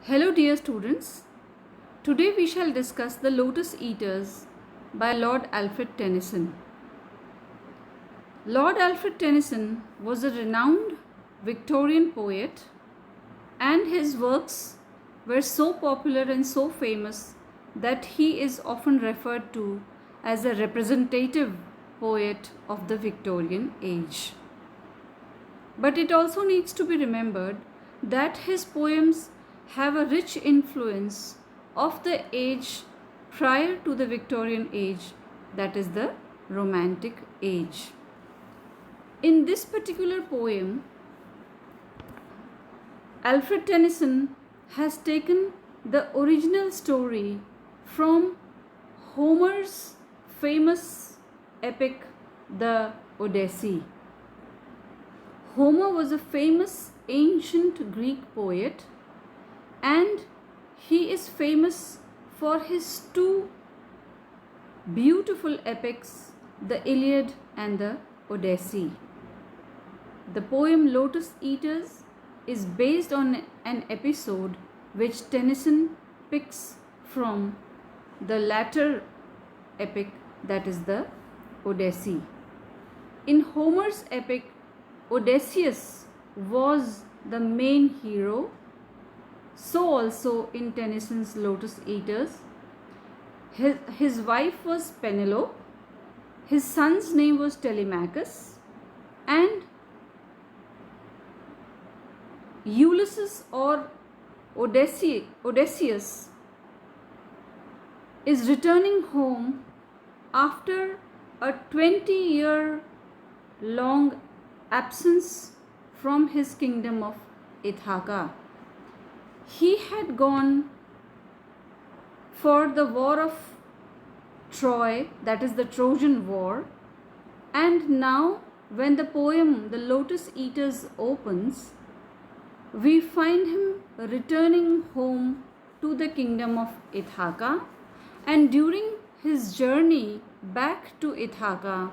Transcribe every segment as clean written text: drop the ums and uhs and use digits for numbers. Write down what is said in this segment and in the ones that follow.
Hello dear students, today we shall discuss The Lotus Eaters by Lord Alfred Tennyson. Lord Alfred Tennyson was a renowned Victorian poet, and his works were so popular and so famous that he is often referred to as a representative poet of the Victorian age. But it also needs to be remembered that his poems have a rich influence of the age prior to the Victorian age, that is the Romantic age. In this particular poem, Alfred Tennyson has taken the original story from Homer's famous epic, the Odyssey. Homer was a famous ancient Greek poet, and he is famous for his two beautiful epics, the Iliad and the Odyssey. The poem Lotus Eaters is based on an episode which Tennyson picks from the latter epic, that is the Odyssey. In Homer's epic, Odysseus was the main hero. So also in Tennyson's Lotus Eaters, his wife was Penelope, his son's name was Telemachus, and Ulysses or Odysseus is returning home after a 20-year long absence from his kingdom of Ithaca. He had gone for the war of Troy, that is the Trojan War, and now when the poem The Lotus Eaters opens, we find him returning home to the kingdom of Ithaca, and during his journey back to Ithaca,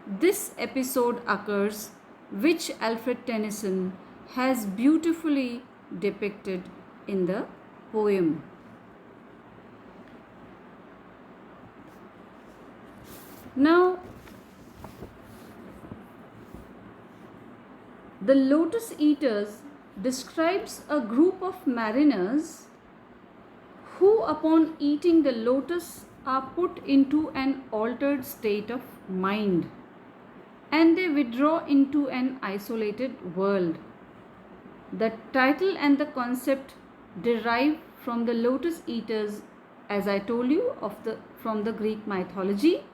this episode occurs which Alfred Tennyson has beautifully depicted in the poem. Now, the Lotus Eaters describes a group of mariners who, upon eating the lotus, are put into an altered state of mind, and they withdraw into an isolated world. The title and the concept derive from the Lotus Eaters, as I told you, from the Greek mythology.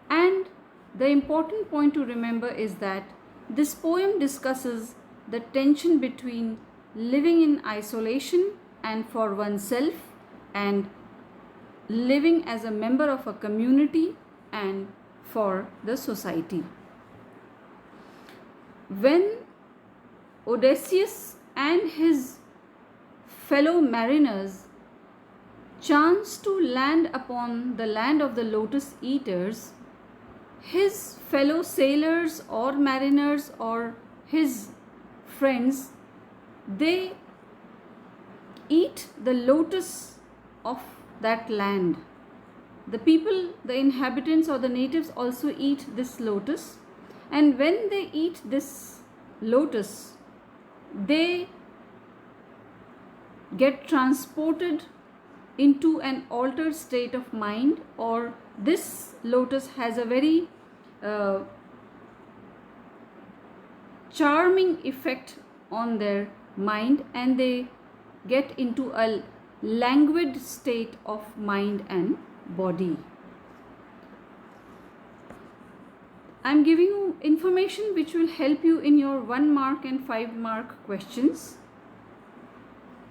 And the important point to remember is that this poem discusses the tension between living in isolation and for oneself, and living as a member of a community and for the society. When Odysseus and his fellow mariners chance to land upon the land of the Lotus Eaters, his fellow sailors or mariners or his friends, they eat the lotus of that land. The people, the inhabitants or the natives also eat this lotus, and when they eat this lotus, they get transported into an altered state of mind, or this lotus has a very charming effect on their mind, and they get into a languid state of mind and body. I am giving you information which will help you in your 1 mark and 5 mark questions.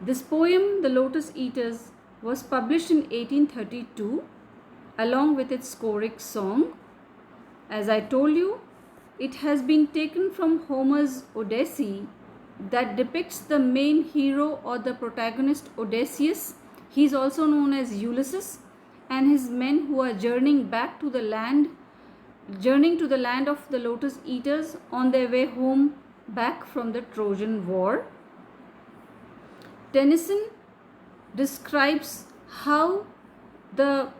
This poem, The Lotus Eaters, was published in 1832 along with its choric song. As I told you, it has been taken from Homer's Odyssey that depicts the main hero or the protagonist Odysseus. He is also known as Ulysses, and his men who are journeying to the land of the Lotus Eaters on their way home back from the Trojan War. Tennyson describes how the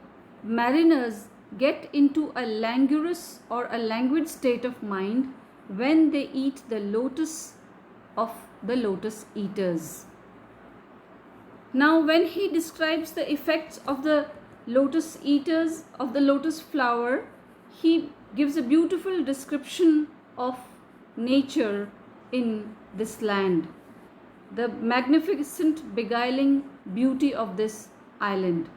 mariners get into a languorous or a languid state of mind when they eat the lotus of the lotus eaters. Now, when he describes the effects of the lotus eaters, of the lotus flower, he gives a beautiful description of nature in this land, the magnificent, beguiling beauty of this island.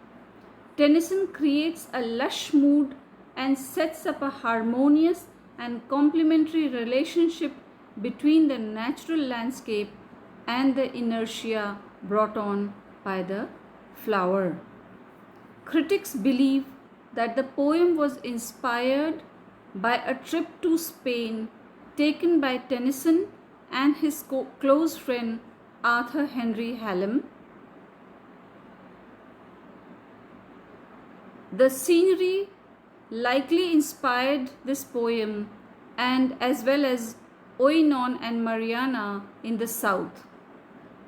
Tennyson creates a lush mood and sets up a harmonious and complementary relationship between the natural landscape and the inertia brought on by the flower. Critics believe that the poem was inspired by a trip to Spain taken by Tennyson and his close friend Arthur Henry Hallam. The scenery likely inspired this poem, and as well as Oinon and Mariana in the south.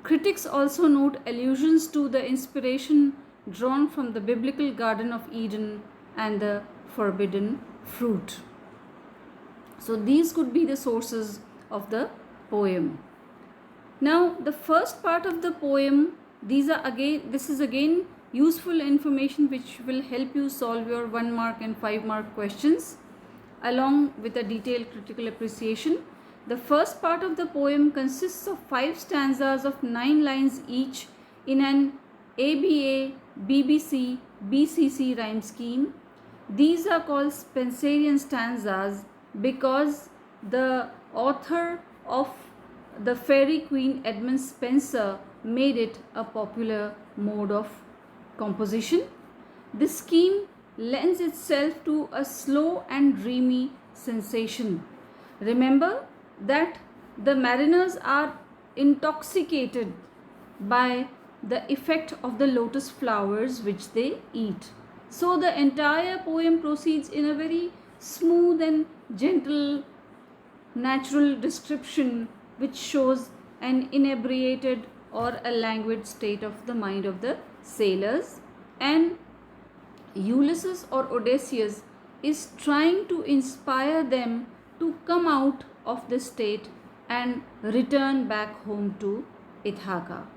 Critics also note allusions to the inspiration drawn from the biblical Garden of Eden and the forbidden fruit. So these could be the sources of the poem. Now, the first part of the poem, this is again useful information which will help you solve your 1 mark and 5 mark questions along with a detailed critical appreciation. The first part of the poem consists of 5 stanzas of 9 lines each in an ABA, BBC, BCC rhyme scheme. These are called Spenserian stanzas because the author of the Fairy Queen Edmund Spenser made it a popular mode of composition. This scheme lends itself to a slow and dreamy sensation. Remember that the mariners are intoxicated by the effect of the lotus flowers which they eat. So the entire poem proceeds in a very smooth and gentle, natural description which shows an inebriated or a languid state of the mind of the sailors, and Ulysses or Odysseus is trying to inspire them to come out of this state and return back home to Ithaca.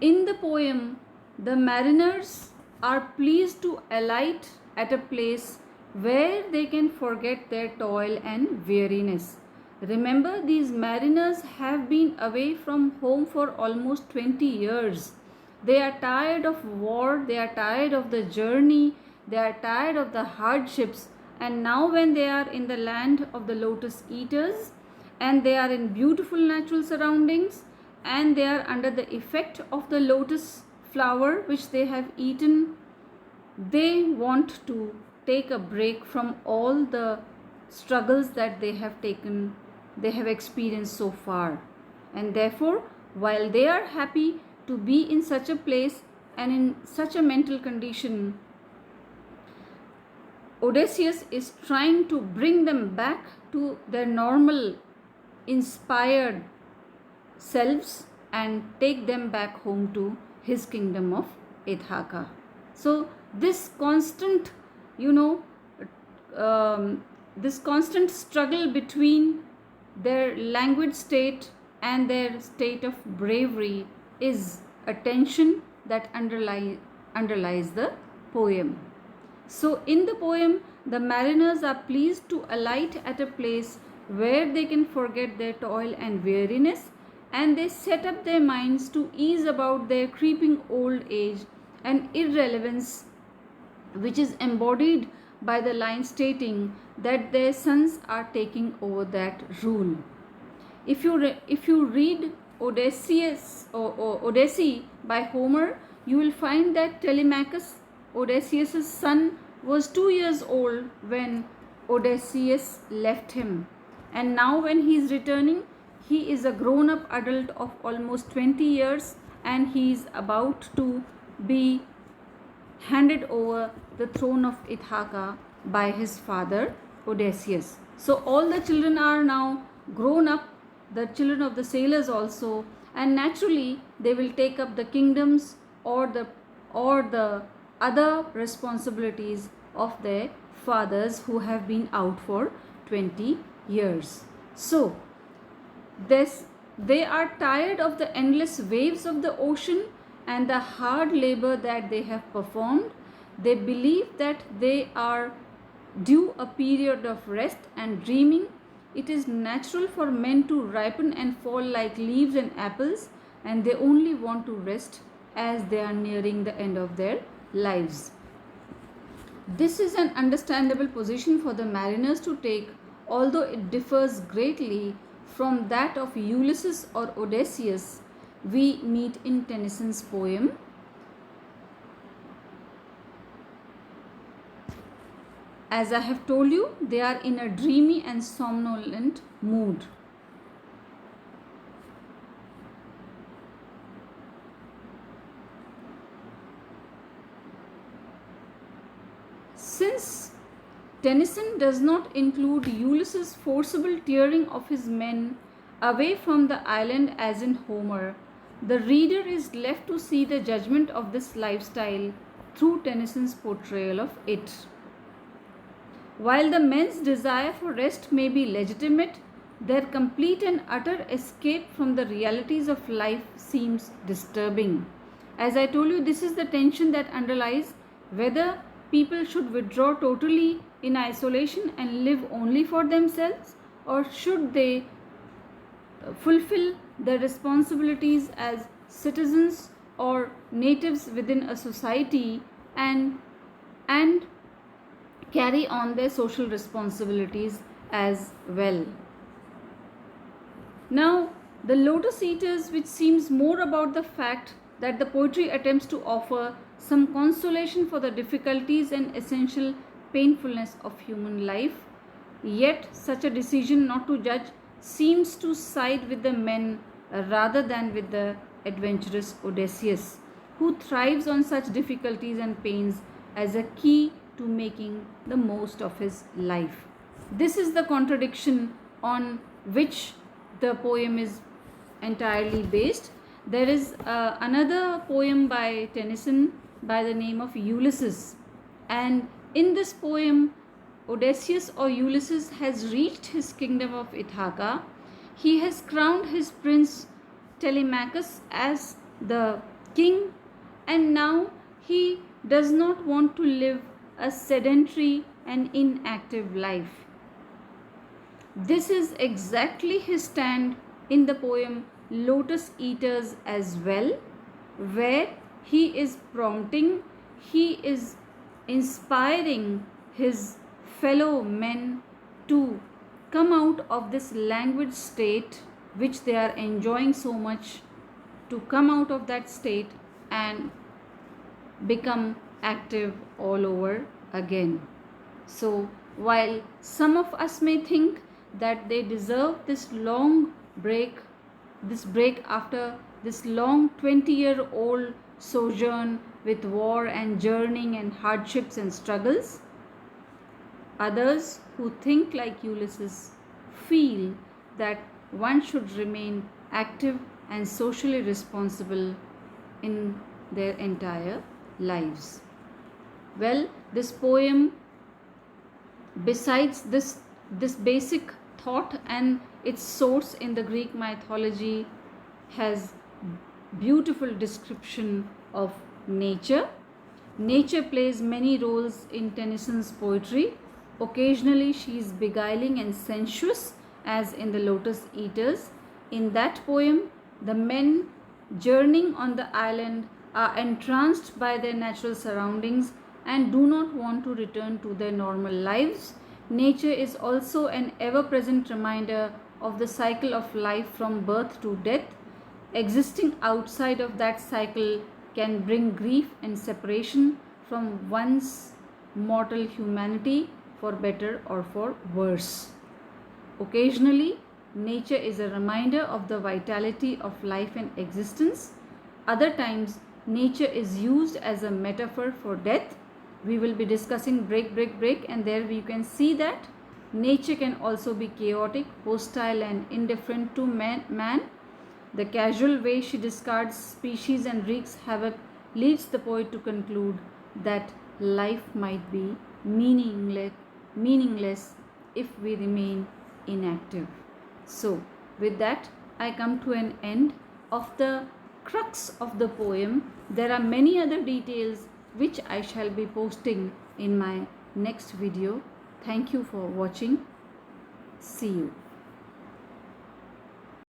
In the poem, the mariners are pleased to alight at a place where they can forget their toil and weariness. Remember, these mariners have been away from home for almost 20 years. They are tired of war, they are tired of the journey, they are tired of the hardships, and now when they are in the land of the lotus eaters and they are in beautiful natural surroundings and they are under the effect of the lotus flower which they have eaten, they want to take a break from all the struggles that they have experienced so far, and therefore while they are happy to be in such a place and in such a mental condition, Odysseus is trying to bring them back to their normal inspired selves and take them back home to his kingdom of Ithaca. So this constant, this constant struggle between their languid state and their state of bravery is a tension that underlies the poem. So in the poem, the mariners are pleased to alight at a place where they can forget their toil and weariness, and they set up their minds to ease about their creeping old age and irrelevance, which is embodied by the line stating that their sons are taking over that rule. If you read Odyssey by Homer, you will find that Telemachus, Odysseus' son, was 2 years old when Odysseus left him, and now when he is returning, he is a grown-up adult of almost 20 years and he is about to be handed over the throne of Ithaca by his father Odysseus. So all the children are now grown up the children of the sailors also, and naturally they will take up the kingdoms or the other responsibilities of their fathers who have been out for 20 years. So this, they are tired of the endless waves of the ocean and the hard labor that they have performed. They believe that they are due a period of rest and dreaming. It is natural for men to ripen and fall like leaves and apples, and they only want to rest as they are nearing the end of their lives. This is an understandable position for the mariners to take, although it differs greatly from that of Ulysses or Odysseus we meet in Tennyson's poem. As I have told you, they are in a dreamy and somnolent mood. Since Tennyson does not include Ulysses' forcible tearing of his men away from the island as in Homer, the reader is left to see the judgment of this lifestyle through Tennyson's portrayal of it. While the men's desire for rest may be legitimate, their complete and utter escape from the realities of life seems disturbing. As I told you, this is the tension that underlies whether people should withdraw totally in isolation and live only for themselves, or should they fulfill their responsibilities as citizens or natives within a society and carry on their social responsibilities as well. Now, the Lotus Eaters, which seems more about the fact that the poetry attempts to offer some consolation for the difficulties and essential painfulness of human life, yet such a decision not to judge seems to side with the men rather than with the adventurous Odysseus, who thrives on such difficulties and pains as a key to making the most of his life. This is the contradiction on which the poem is entirely based. There is another poem by Tennyson by the name of Ulysses, and in this poem Odysseus or Ulysses has reached his kingdom of Ithaca. He has crowned his prince Telemachus as the king, and now he does not want to live a sedentary and inactive life. This is exactly his stand in the poem Lotus Eaters as well, where he is prompting, he is inspiring his fellow men to come out of this languid state which they are enjoying so much, to come out of that state and become active all over again. So while some of us may think that they deserve this long break, after this long 20-year-old sojourn with war and journeying and hardships and struggles, others who think like Ulysses feel that one should remain active and socially responsible in their entire lives. Well, this poem, besides this basic thought and its source in the Greek mythology, has beautiful description of nature. Nature plays many roles in Tennyson's poetry. Occasionally she is beguiling and sensuous, as in the Lotus Eaters. In that poem, the men journeying on the island are entranced by their natural surroundings and do not want to return to their normal lives. Nature is also an ever-present reminder of the cycle of life from birth to death. Existing outside of that cycle can bring grief and separation from one's mortal humanity, for better or for worse. Occasionally, nature is a reminder of the vitality of life and existence. Other times, nature is used as a metaphor for death. We will be discussing break, and there we can see that. Nature can also be chaotic, hostile, and indifferent to man. The casual way she discards species and wreaks havoc leads the poet to conclude that life might be meaningless if we remain inactive. So, with that, I come to an end of the crux of the poem. There are many other details which I shall be posting in my next video. Thank you for watching. See you.